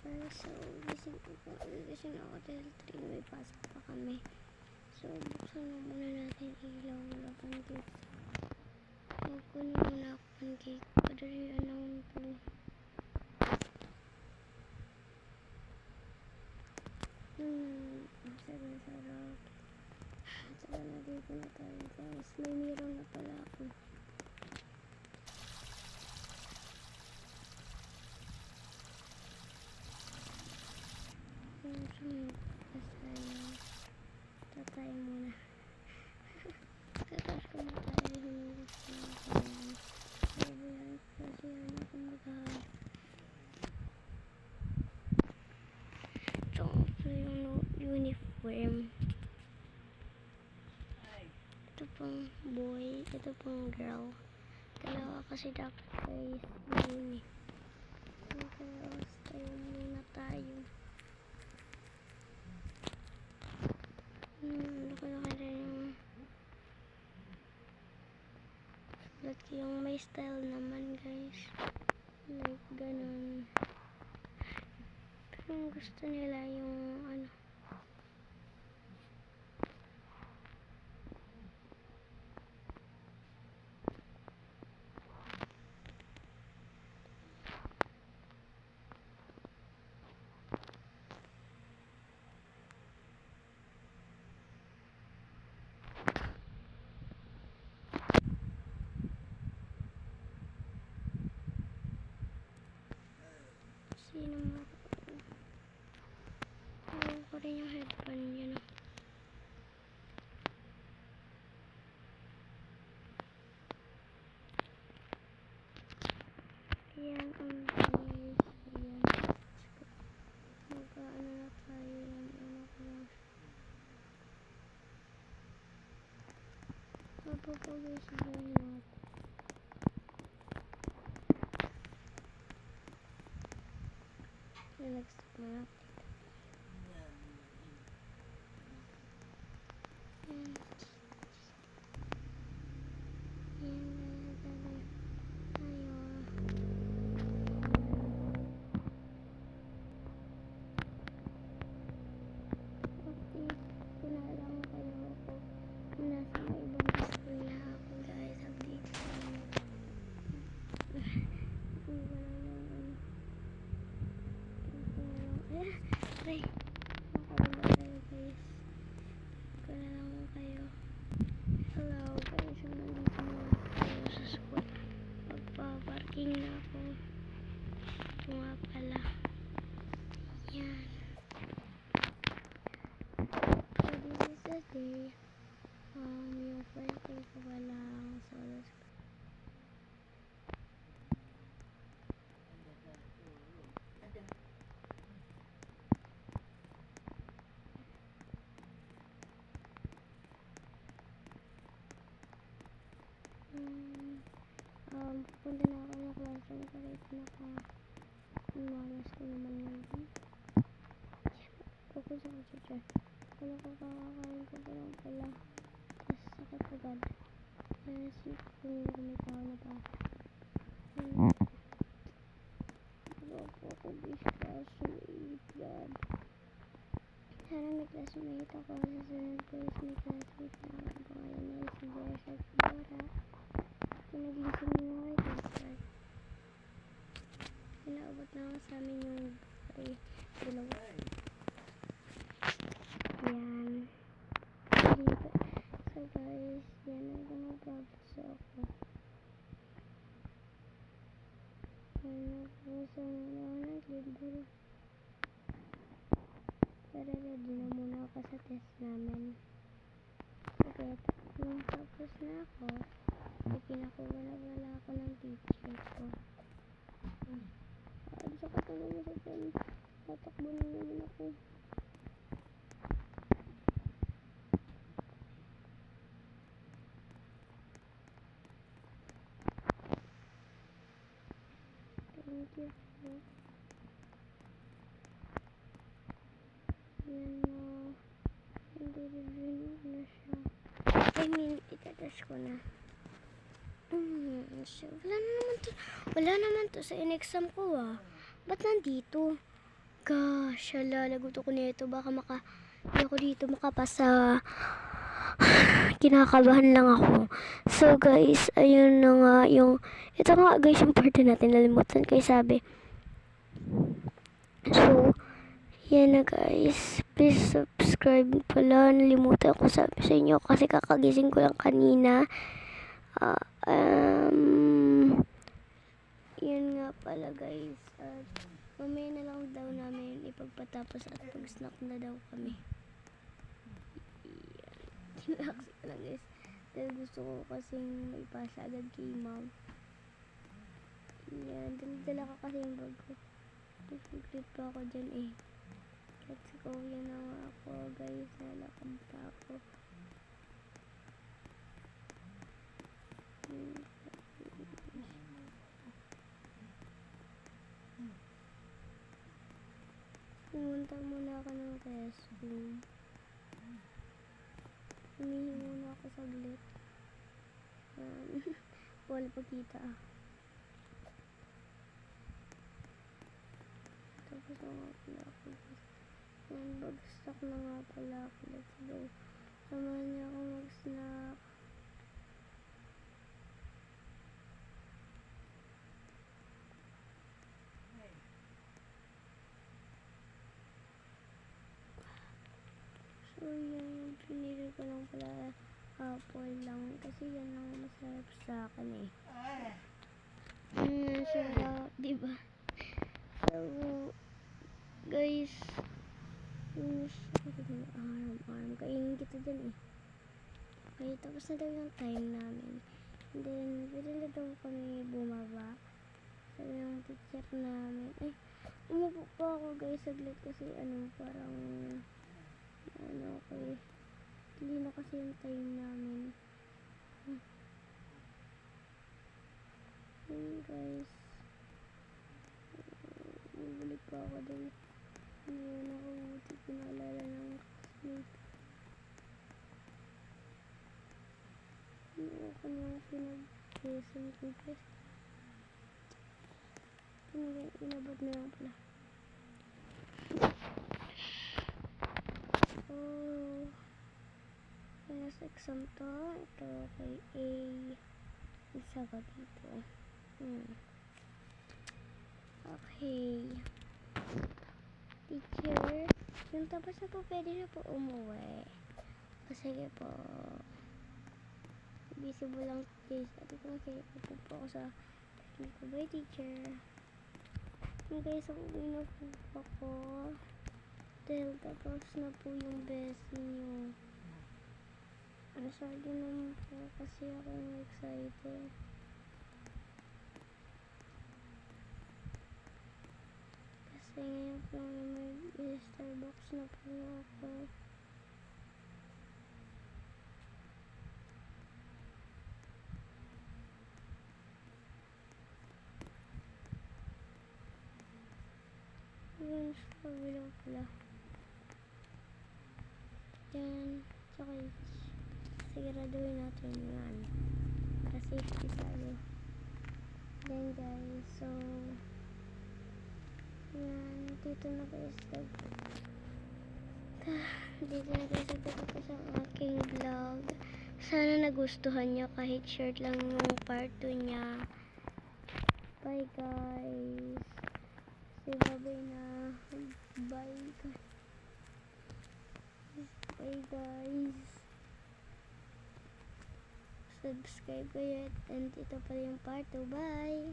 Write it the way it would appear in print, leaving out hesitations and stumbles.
guys, so gising ako dahil 3 may pasok pa kami. So buksan na muna natin ilaw. Wala pancake. Magkunin muna ako pancake. Padalian lang ito. Sarap. Saka na dito na tayo guys. May mirror na pala ako. Tatay muna. Tapos kung tayo hinulit ko na kailangan. Sabi yan kasi ano kung maghahanap. Ito yung uniform. Ito pang boy. Ito pang girl. Dalawa kasi dapat guys. Yun eh. Kaya tayo muna tayo. Yung may style naman guys, like ganun, pero gusto nila yung ano, sino mo ko rin yung headphone yun. Ayan ang guys, ayan, mag-ano na tayo yan, ano ko lang guys, yun natin. Nag-stop mo na. Ay, nakababa tayo guys. Kaya lang kayo. Hello guys, nandito na tayo sa school. Magpa-parking na ako. Ito nga pala. Yan. So this is the day. Yung first day ko palang solo school. Punta na ako ng classroom kahit malas ko naman ngayon. Focus ako sa chat. Kala ko kakakain ko pa lang pala. Tapos sakit agad. Kaya sleep kung gumitaw na pa. Bago ako discuss yung 8 God. Sana may classmate ako. Sa sunod ko is may classmate na ako. Pangalan niya si Jessa Kibara. Pinagising mo nga ito. Pinaabot na ako sa amin yung dalawa. Yan. So guys, yan ang gumagabot ako. Nagpusa muna ako ng clipboard. Para ready na muna ako sa test namin. Okay, nung tapos na ako, pinakuha na wala ako ng teacher ko. Ang sakit ang mga sa pen. Tatakbo na naman ako. Thank you po. Yan na. Hindi review na siya. I mean, itatas ko na. So, wala naman to sa in-exam ko ah. Ba't nandito? gosh, hala, lagot ako nito. Baka hindi ako dito makapasa. Kinakabahan lang ako. So guys, ayun na nga yung, ito nga guys yung part natin, nalimutan ko yung sabi. So, yan na guys. Please subscribe pala. Nalimutan ko sabi sa inyo kasi kakagising ko lang kanina. Ah, yun nga pala guys. At mamaya na lang daw namin ipagpatapos at pag-snack na daw kami. Kinakasin ko lang guys. Dahil gusto ko kasing maipasa agad kay mom. Yan, dala ka kasi yung bag ko. Nag-clip pa ako dyan eh. Let's go, yan na nga ako guys. Nalakad pa ako. Pumunta muna ako ng restroom. Humihingi muna ako saglit. Wala pa kita ah. Tapos na nga pala ako. Yan, bagsak na nga pala ako. Let's go. Samahan niya ako mag-snack. So yan, pinili ko lang pala apple lang. Kasi yan ang masarap sa akin eh. Sarap, diba? So, guys, arm, kainin kita dyan eh. Okay, tapos na daw yung time namin. And then, pwede na daw kami bumaba. Sabi ng teacher namin, umupo pa ako guys saglit kasi parang, okay. Hindi na kasi yung time namin. Guys, bumalik pa ako dun. Hindi na ako buti pinaalala ng classmate. Hindi ako nung pinag-lesson ko guys. Inabot na lang pala. Oh, last exam to. Ito kay A. Isa ko dito. Okay. Teacher, yung tapos na po, pwede na po umuwi. Sige po. Visible lang guys. Sabi ko nakikita po ako sa bye teacher. Yung guys, uwi na po ako. Dahil tapos na po yung best niyo. Sorry naman po kasi ako excited. Kasi ngayon po may Starbucks na po ako. Yun, sabi lang pala. Yan, tsaka siguraduhin natin yan. Para safety tayo. Then guys, so yan, dito na guys dito na guys nagtatapos ang aking vlog. Sana nagustuhan nyo kahit short lang yung part 2 nya. Bye guys. Say bye na. Bye guys. Bye guys. Subscribe kayo and ito pala yung part 2. Bye.